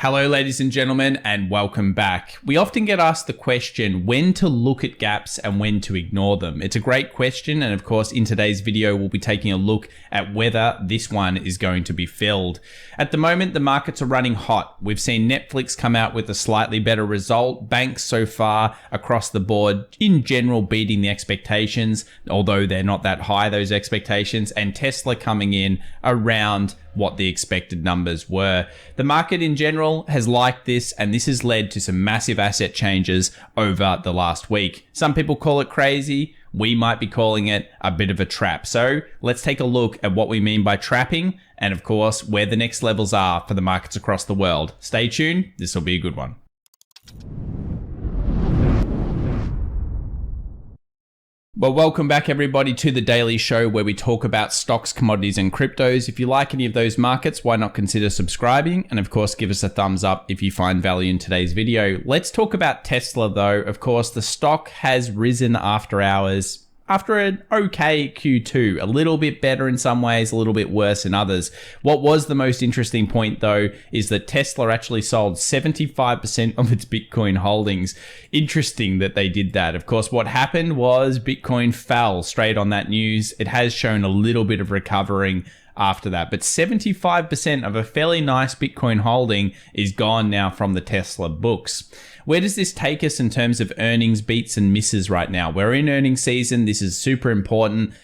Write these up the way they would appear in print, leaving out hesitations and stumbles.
Hello, ladies and gentlemen, and welcome back. We often get asked the question when to look at gaps and when to ignore them. It's a great question, and of course, in today's video, we'll be taking a look at whether this one is going to be filled. At the moment, the markets are running hot. We've seen Netflix come out with a slightly better result. Banks so far across the board, in general, beating the expectations, although they're not that high, those expectations, and Tesla coming in around what the expected numbers were. The market in general has liked this, and this has led to some massive asset changes over the last week. Some people call it crazy. We might be calling it a bit of a trap. So let's take a look at what we mean by trapping and, of course, where the next levels are for the markets across the world. Stay tuned. This will be a good one. Well, welcome back everybody to the Daily Show where we talk about stocks, commodities, and cryptos. If you like any of those markets, why not consider subscribing? And of course, give us a thumbs up if you find value in today's video. Let's talk about Tesla though. Of course, the stock has risen after hours. After an okay Q2, a little bit better in some ways, a little bit worse in others. What was the most interesting point though is that Tesla actually sold 75% of its Bitcoin holdings. Interesting that they did that. Of course, what happened was Bitcoin fell straight on that news. It has shown a little bit of recovering after that, but 75% of a fairly nice Bitcoin holding is gone now from the Tesla books. Where does this take us in terms of earnings beats and misses right now? We're in earnings season. This is super important.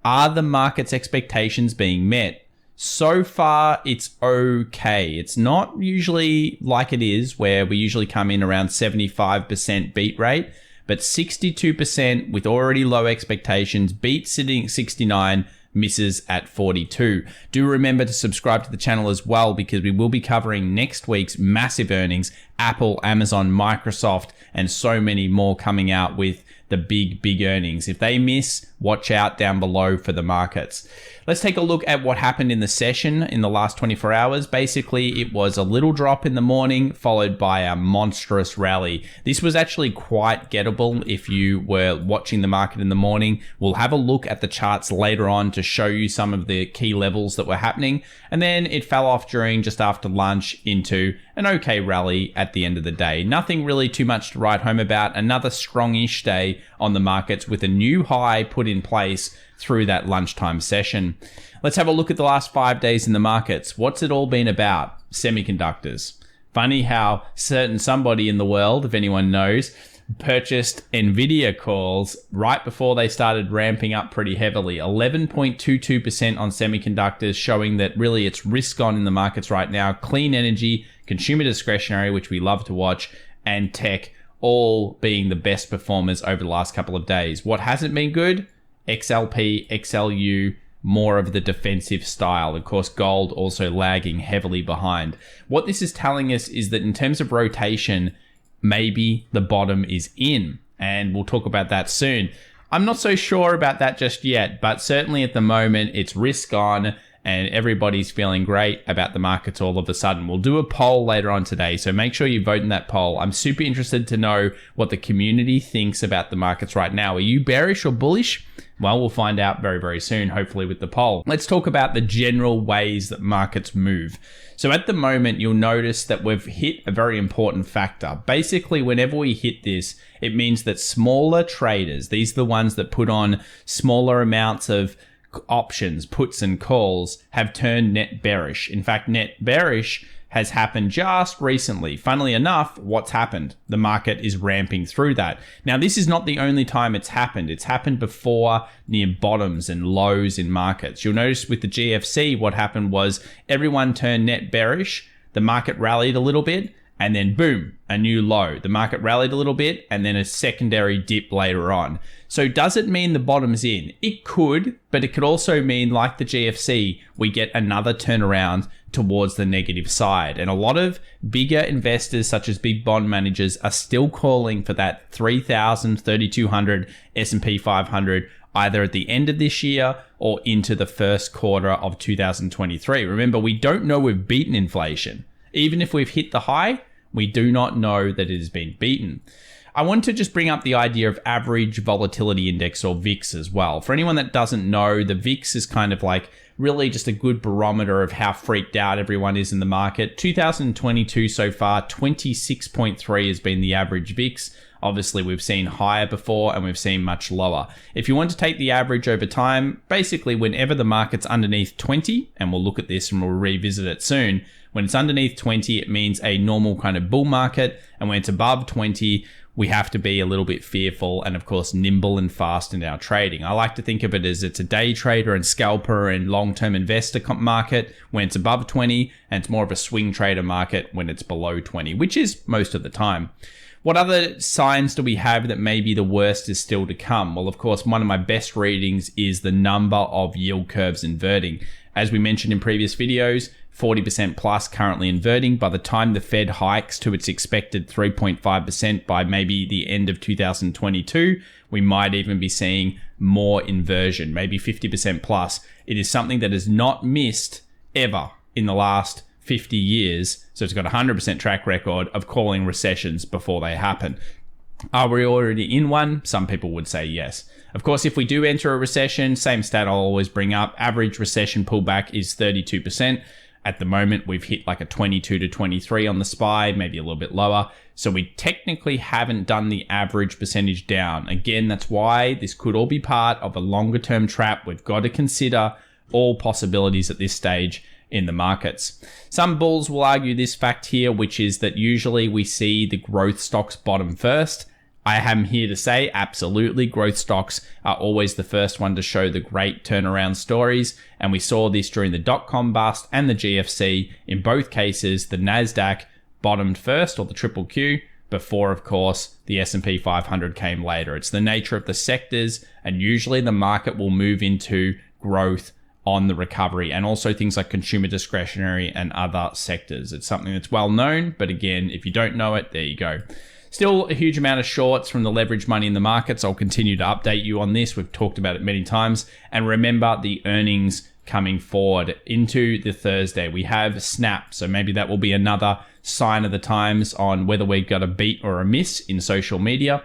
Are the market's expectations being met? So far, it's okay. It's not usually like it is where we usually come in around 75% beat rate, but 62% with already low expectations, beat sitting at 69, misses at 42. Do remember to subscribe to the channel as well because we will be covering next week's massive earnings, Apple, Amazon, Microsoft, and so many more coming out with the big earnings. If they miss, watch out down below for the markets. Let's take a look at what happened in the session in the last 24 hours. Basically, it was a little drop in the morning followed by a monstrous rally. This was actually quite gettable if you were watching the market in the morning. We'll have a look at the charts later on to show you some of the key levels that were happening. And then it fell off during just after lunch into an okay rally at the end of the day. Nothing really too much to write home about. Another strong-ish day on the markets with a new high put in place through that lunchtime session. Let's have a look at the last 5 days in the markets. What's it all been about? Semiconductors. Funny how somebody in the world, if anyone knows, purchased Nvidia calls right before they started ramping up pretty heavily. 11.22% on semiconductors, showing that really it's risk on in the markets right now. Clean energy, consumer discretionary, which we love to watch, and tech all being the best performers over the last couple of days. What hasn't been good? XLP, XLU, more of the defensive style. Of course, gold also lagging heavily behind. What this is telling us is that in terms of rotation, maybe the bottom is in, and we'll talk about that soon. I'm not so sure about that just yet, but certainly at the moment it's risk on and everybody's feeling great about the markets all of a sudden. We'll do a poll later on today, so make sure you vote in that poll. I'm super interested to know what the community thinks about the markets right now. Are you bearish or bullish? Well, we'll find out very soon, hopefully with the poll. Let's talk about the general ways that markets move. So at the moment, you'll notice that we've hit a very important factor. Basically, whenever we hit this, it means that smaller traders, these are the ones that put on smaller amounts of options, puts and calls, have turned net bearish. In fact, net bearish has happened just recently. Funnily enough, what's happened? The market is ramping through that. Now, this is not the only time it's happened. It's happened before near bottoms and lows in markets. You'll notice with the GFC, what happened was everyone turned net bearish. The market rallied a little bit, and then boom, a new low. The market rallied a little bit, and then a secondary dip later on. So does it mean the bottom's in? It could, but it could also mean, like the GFC, we get another turnaround towards the negative side. And a lot of bigger investors, such as big bond managers, are still calling for that 3,000, 3,200 SP 500 either at the end of this year or into the first quarter of 2023. Remember, we don't know we've beaten inflation. Even if we've hit the high, We do not know that it has been beaten. I want to just bring up the idea of average volatility index, or VIX, as well. For anyone that doesn't know, the VIX is kind of like really just a good barometer of how freaked out everyone is in the market. 2022 so far, 26.3 has been the average VIX. Obviously, we've seen higher before and we've seen much lower. If you want to take the average over time, basically whenever the market's underneath 20, and we'll look at this and we'll revisit it soon, when it's underneath 20, it means a normal kind of bull market. And when it's above 20, we have to be a little bit fearful and, of course, nimble and fast in our trading. I like to think of it as it's a day trader and scalper and long-term investor market when it's above 20, and it's more of a swing trader market when it's below 20, which is most of the time. What other signs do we have that maybe the worst is still to come? Well, of course, one of my best readings is the number of yield curves inverting. As we mentioned in previous videos, 40% plus currently inverting. By the time the Fed hikes to its expected 3.5% by maybe the end of 2022, we might even be seeing more inversion, maybe 50% plus. It is something that is not missed ever in the last 50 years. So it's got a 100% track record of calling recessions before they happen. Are we already in one? Some people would say yes. Of course, if we do enter a recession, same stat I'll always bring up, average recession pullback is 32%. At the moment, we've hit like a 22 to 23 on the SPY, maybe a little bit lower. So we technically haven't done the average percentage down. Again, that's why this could all be part of a longer term trap. We've got to consider all possibilities at this stage in the markets. Some bulls will argue this fact here, which is that usually we see the growth stocks bottom first. I am here to say absolutely, growth stocks are always the first one to show the great turnaround stories. And we saw this during the dot-com bust and the GFC. In both cases, the Nasdaq bottomed first, or the QQQ, before, of course, the SP500 came later. It's the nature of the sectors, and usually the market will move into growth on the recovery, and also things like consumer discretionary and other sectors. It's something that's well known, but again, if you don't know it, there you go. Still a huge amount of shorts from the leverage money in the markets. I'll continue to update you on this. We've talked about it many times. And remember the earnings coming forward into the Thursday. We have Snap, so maybe that will be another sign of the times on whether we got a beat or a miss in social media.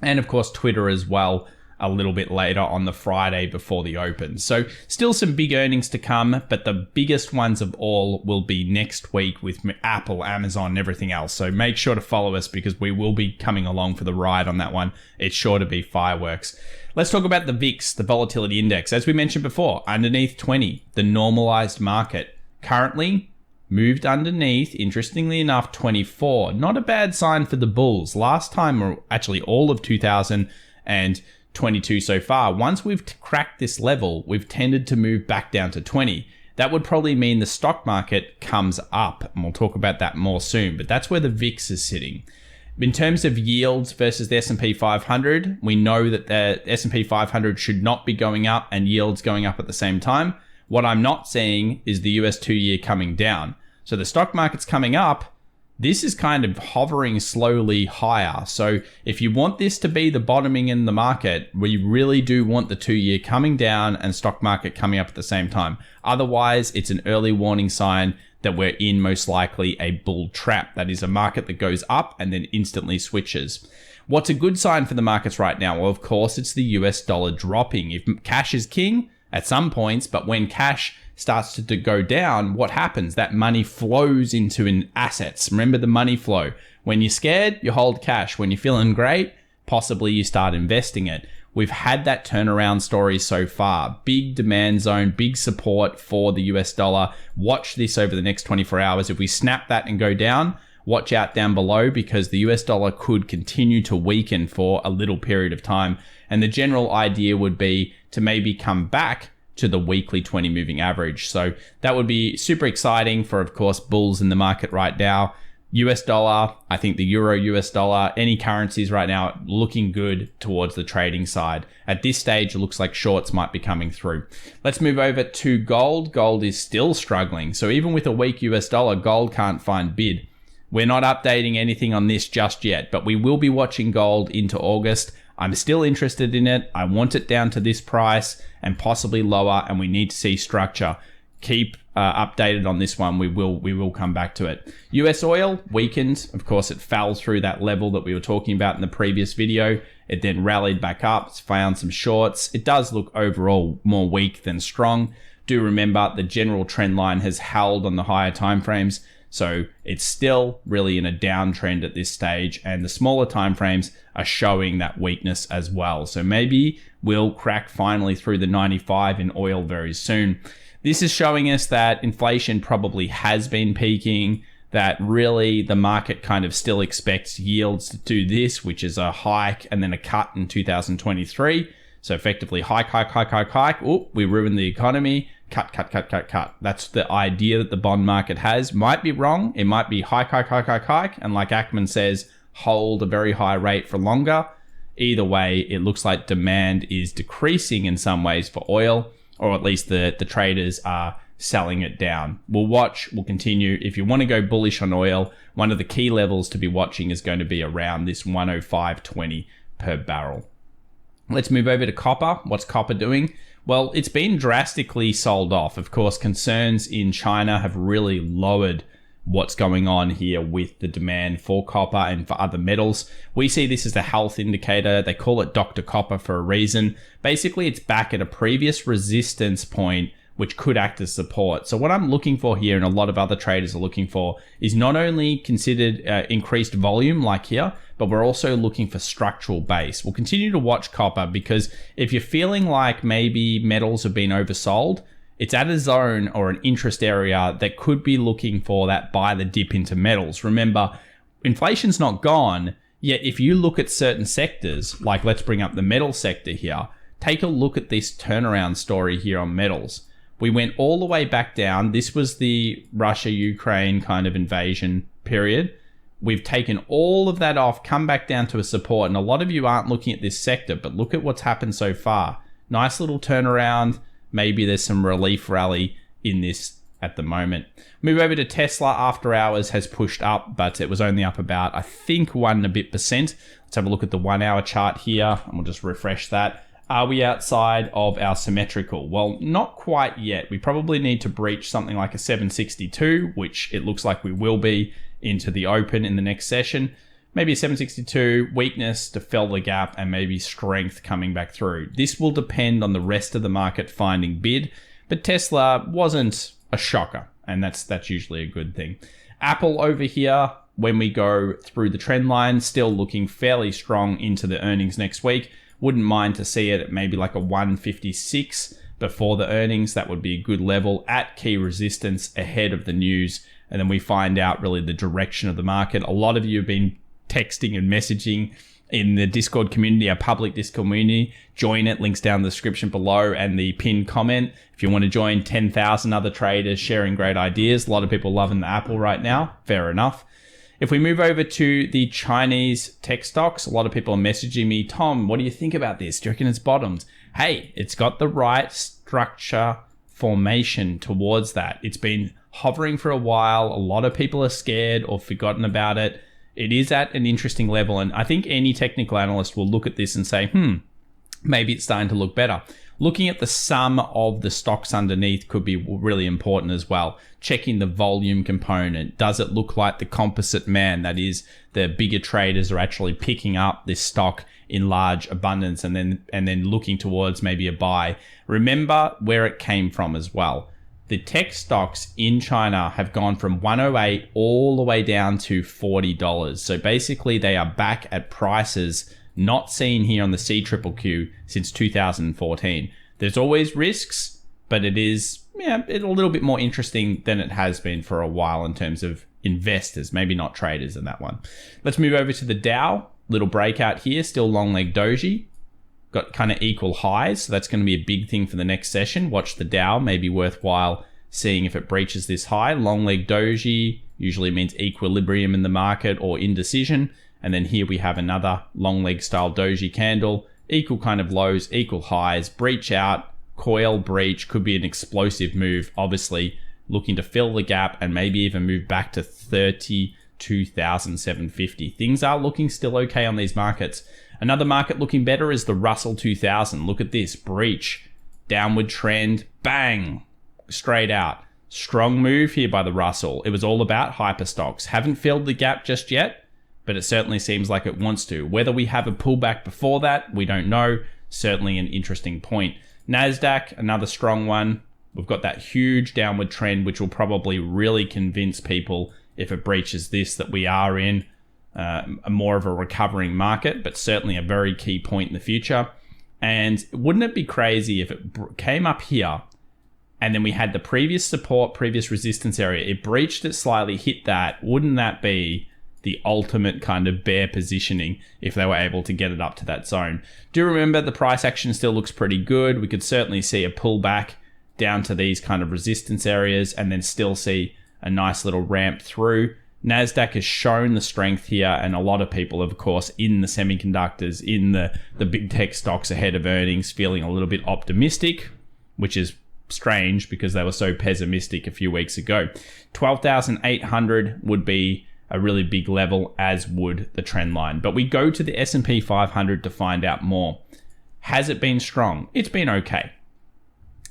And of course, Twitter as well, a little bit later on the Friday before the open. So still some big earnings to come, but the biggest ones of all will be next week with Apple, Amazon, and everything else. So make sure to follow us because we will be coming along for the ride on that one. It's sure to be fireworks. Let's talk about the VIX, the volatility index. As we mentioned before, underneath 20, the normalized market currently moved underneath, interestingly enough, 24. Not a bad sign for the bulls. Last time, or actually all of 2022 so far, once we've cracked this level, we've tended to move back down to 20. That would probably mean the stock market comes up, and we'll talk about that more soon, but that's where the VIX is sitting. In terms of yields versus the S&P 500, we know that the S&P 500 should not be going up and yields going up at the same time. What I'm not seeing is the US 2-year coming down. So the stock market's coming up. This is kind of hovering slowly higher. So if you want this to be the bottoming in the market, we really do want the 2-year coming down and stock market coming up at the same time. Otherwise, it's an early warning sign that we're in most likely a bull trap. That is a market that goes up and then instantly switches. What's a good sign for the markets right now? Well, of course, it's the US dollar dropping. If cash is king at some points, but when cash starts to go down, what happens? That money flows into assets. Remember the money flow. When you're scared, you hold cash. When you're feeling great, possibly you start investing it. We've had that turnaround story so far. Big demand zone, big support for the US dollar. Watch this over the next 24 hours. If we snap that and go down, watch out down below because the US dollar could continue to weaken for a little period of time. And the general idea would be to maybe come back to the weekly 20 moving average. So that would be super exciting for, of course, bulls in the market right now. US dollar, I think the euro, US dollar, any currencies right now looking good towards the trading side. At this stage, it looks like shorts might be coming through. Let's move over to gold. Gold is still struggling. So even with a weak US dollar, gold can't find bid. We're not updating anything on this just yet, but we will be watching gold into August. I'm still interested in it. I want it down to this price and possibly lower, and we need to see structure. keep updated on this one. We will come back to it. US oil weakened. Of course, it fell through that level that we were talking about in the previous video. It then rallied back up. It's found some shorts. It does look overall more weak than strong. Do remember the general trend line has held on the higher timeframes. So it's still really in a downtrend at this stage, and the smaller timeframes are showing that weakness as well. So maybe we'll crack finally through the 95 in oil very soon. This is showing us that inflation probably has been peaking, that really the market kind of still expects yields to do this, which is a hike and then a cut in 2023. So effectively hike. Oh, we ruined the economy. Cut. That's the idea that the bond market has. Might be wrong. It might be hike. And like Ackman says, hold a very high rate for longer. Either way, it looks like demand is decreasing in some ways for oil, or at least the traders are selling it down. We'll watch. We'll continue. If you want to go bullish on oil, one of the key levels to be watching is going to be around this 105.20 per barrel. Let's move over to copper. What's copper doing? Well, it's been drastically sold off. Of course, concerns in China have really lowered what's going on here with the demand for copper and for other metals. We see this as the health indicator. They call it Dr. Copper for a reason. Basically, it's back at a previous resistance point, which could act as support. So what I'm looking for here, and a lot of other traders are looking for, is not only considered increased volume like here, but we're also looking for structural base. We'll continue to watch copper, because if you're feeling like maybe metals have been oversold, it's at a zone or an interest area that could be looking for that buy the dip into metals. Remember, inflation's not gone, yet if you look at certain sectors, like let's bring up the metal sector here, take a look at this turnaround story here on metals. We went all the way back down. This was the Russia-Ukraine kind of invasion period. We've taken all of that off, come back down to a support, and a lot of you aren't looking at this sector, but look at what's happened so far. Nice little turnaround. Maybe there's some relief rally in this at the moment. Move over to Tesla. After hours has pushed up, but it was only up about, I think, 1% and a bit. Let's have a look at the 1 hour chart here, and we'll just refresh that. Are we outside of our symmetrical? Well, not quite yet. We probably need to breach something like a 762, which it looks like we will be into the open in the next session. Maybe a 762, weakness to fill the gap, and maybe strength coming back through. This will depend on the rest of the market finding bid, but Tesla wasn't a shocker, and that's usually a good thing. Apple over here, when we go through the trend line, still looking fairly strong into the earnings next week. Wouldn't mind to see it at maybe like a 156 before the earnings. That would be a good level at key resistance ahead of the news. And then we find out really the direction of the market. A lot of you have been texting and messaging in the Discord community, our public Discord community. Join it. Links down in the description below and the pinned comment. If you want to join 10,000 other traders sharing great ideas. A lot of people loving the Apple right now. Fair enough. If we move over to the Chinese tech stocks, a lot of people are messaging me, Tom, what do you think about this? Do you reckon it's bottomed? Hey, it's got the right structure formation towards that. It's been hovering for a while. A lot of people are scared or forgotten about it. It is at an interesting level. And I think any technical analyst will look at this and say, maybe it's starting to look better. Looking at the sum of the stocks underneath could be really important as well. Checking the volume component. Does it look like the composite man? That is, the bigger traders are actually picking up this stock in large abundance and then looking towards maybe a buy. Remember where it came from as well. The tech stocks in China have gone from 108 all the way down to $40. So basically they are back at prices not seen here on the CQQQ since 2014. There's always risks, but it is it's a little bit more interesting than it has been for a while in terms of investors, maybe not traders in that one. Let's move over to the Dow. Little breakout here, still long leg doji. Got kind of equal highs, so that's going to be a big thing for the next session. Watch the Dow, maybe worthwhile seeing if it breaches this high. Long leg doji usually means equilibrium in the market or indecision. And then here we have another long leg style doji candle, equal kind of lows, equal highs, breach out, coil breach, could be an explosive move, obviously looking to fill the gap and maybe even move back to 32,750. Things are looking still okay on these markets. Another market looking better is the Russell 2000. Look at this, breach, downward trend, bang, straight out. Strong move here by the Russell. It was all about hyper stocks. Haven't filled the gap just yet, but it certainly seems like it wants to. Whether we have a pullback before that, we don't know. Certainly an interesting point. Nasdaq, another strong one. We've got that huge downward trend, which will probably really convince people if it breaches this that we are in a more of a recovering market, but certainly a very key point in the future. And wouldn't it be crazy if it came up here and then we had the previous support, previous resistance area, it breached it slightly, hit that? Wouldn't that be the ultimate kind of bear positioning if they were able to get it up to that zone? Do remember the price action still looks pretty good. We could certainly see a pullback down to these kind of resistance areas and then still see a nice little ramp through. Nasdaq has shown the strength here, and a lot of people, of course, in the semiconductors, in the big tech stocks ahead of earnings, feeling a little bit optimistic, which is strange because they were so pessimistic a few weeks ago. 12,800 would be a really big level, as would the trend line. But we go to the SP 500 to find out more. Has it been strong? It's been okay.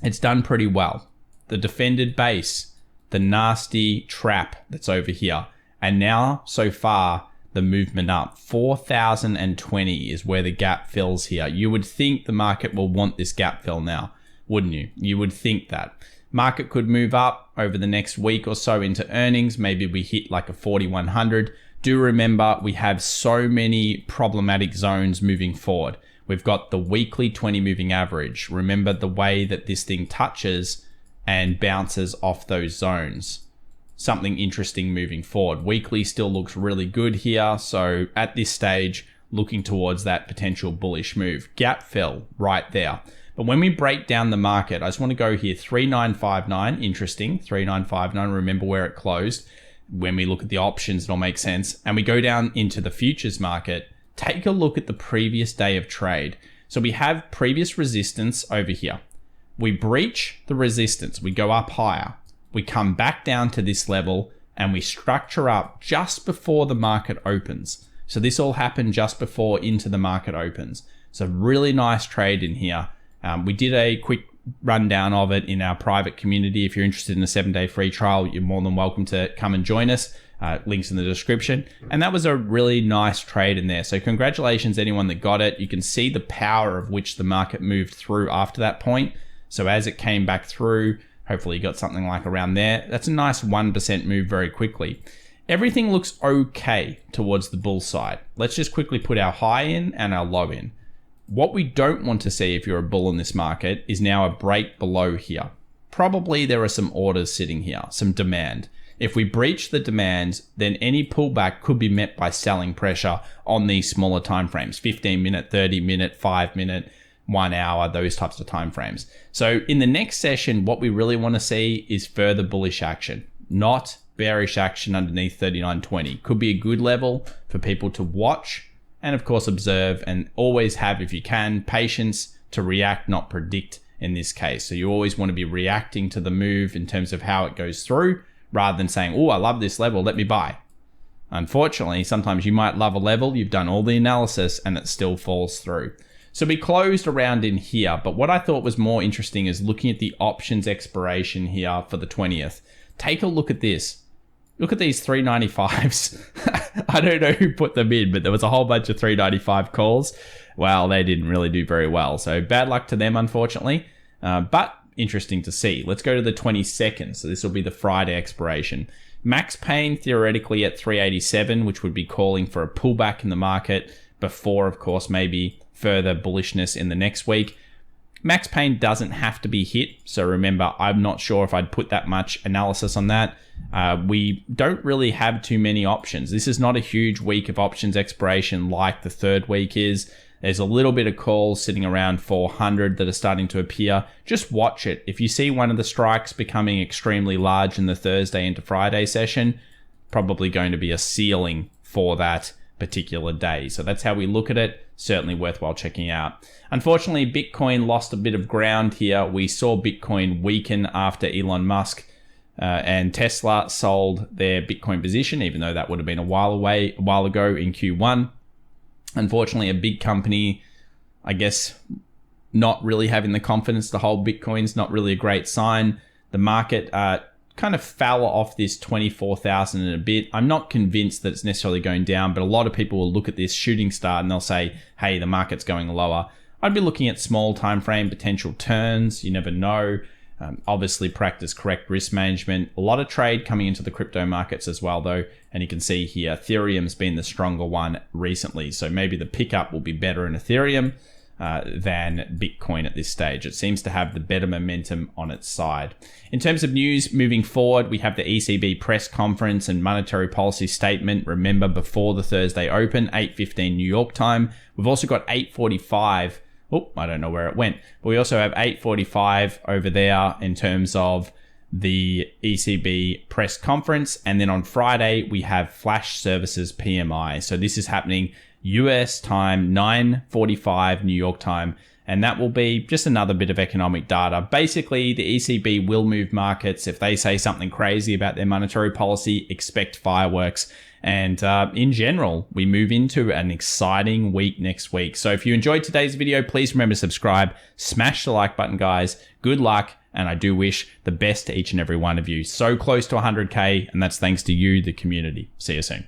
It's done pretty well. The defended base, the nasty trap that's over here. And now, so far, the movement up. 4,020 is where the gap fills here. You would think the market will want this gap fill now, wouldn't you? You would think that. Market could move up over the next week or so into earnings. Maybe we hit like a 4,100. Do remember, we have so many problematic zones moving forward. We've got the weekly 20 moving average. Remember the way that this thing touches and bounces off those zones. Something interesting moving forward. Weekly still looks really good here. So at this stage, looking towards that potential bullish move. Gap fill right there. But when we break down the market, I just want to go here, 3959, interesting, 3959, remember where it closed. When we look at the options, it'll make sense. And we go down into the futures market, take a look at the previous day of trade. So we have previous resistance over here. We breach the resistance, we go up higher. We come back down to this level and we structure up just before the market opens. So this all happened just before into the market opens. So really nice trade in here. We did a quick rundown of it in our private community. If you're interested in a 7-day free trial, you're more than welcome to come and join us. Links in the description. And that was a really nice trade in there. So congratulations anyone that got it. You can see the power of which the market moved through after that point. So as it came back through, hopefully you got something like around there. That's a nice 1% move very quickly. Everything looks okay towards the bull side. Let's just quickly put our high in and our low in. What we don't want to see if you're a bull in this market is now a break below here. Probably there are some orders sitting here, some demand. If we breach the demand, then any pullback could be met by selling pressure on these smaller timeframes, 15-minute, 30-minute, 5-minute, 1 hour, those types of timeframes. So in the next session, what we really want to see is further bullish action, not bearish action underneath 39.20. Could be a good level for people to watch and of course observe, and always have, if you can, patience to react, not predict in this case. So you always want to be reacting to the move in terms of how it goes through, rather than saying, oh, I love this level, let me buy. Unfortunately, sometimes you might love a level, you've done all the analysis, and it still falls through. So we closed around in here, but what I thought was more interesting is looking at the options expiration here for the 20th. Take a look at this. Look at these 395s. I don't know who put them in, but there was a whole bunch of 395 calls. Well, they didn't really do very well. So bad luck to them, unfortunately. But interesting to see. Let's go to the 22nd. So this will be the Friday expiration. Max pain theoretically at 387, which would be calling for a pullback in the market before, of course, maybe further bullishness in the next week. Max pain doesn't have to be hit. So remember, I'm not sure if I'd put that much analysis on that. We don't really have too many options. This is not a huge week of options expiration like the third week is. There's a little bit of calls sitting around 400 that are starting to appear. Just watch it. If you see one of the strikes becoming extremely large in the Thursday into Friday session, probably going to be a ceiling for that particular day. So that's how we look at it. Certainly worthwhile checking out. Unfortunately, Bitcoin lost a bit of ground here. We saw Bitcoin weaken after Elon Musk and Tesla sold their Bitcoin position, even though that would have been a while ago in Q1. Unfortunately, a big company, I guess, not really having the confidence to hold Bitcoin's not really a great sign. the market kind of fell off this 24,000 and a bit. I'm not convinced that it's necessarily going down, but a lot of people will look at this shooting star and they'll say, hey, the market's going lower. I'd be looking at small time frame potential turns. You never know. Obviously practice correct risk management. A lot of trade coming into the crypto markets as well though. And you can see here, Ethereum's been the stronger one recently. So maybe the pickup will be better in Ethereum than Bitcoin at this stage. It seems to have the better momentum on its side. In terms of news moving forward, we have the ECB press conference and monetary policy statement. Remember, before the Thursday open, 8:15 New York time. We've also got 8:45. Oh, I don't know where it went. But we also have 8:45 over there in terms of the ECB press conference. And then on Friday, we have flash services PMI. So this is happening US time, 9:45 New York time. And that will be just another bit of economic data. Basically, the ECB will move markets. If they say something crazy about their monetary policy, expect fireworks. And in general, we move into an exciting week next week. So if you enjoyed today's video, please remember to subscribe, smash the like button, guys. Good luck. And I do wish the best to each and every one of you. So close to 100K, and that's thanks to you, the community. See you soon.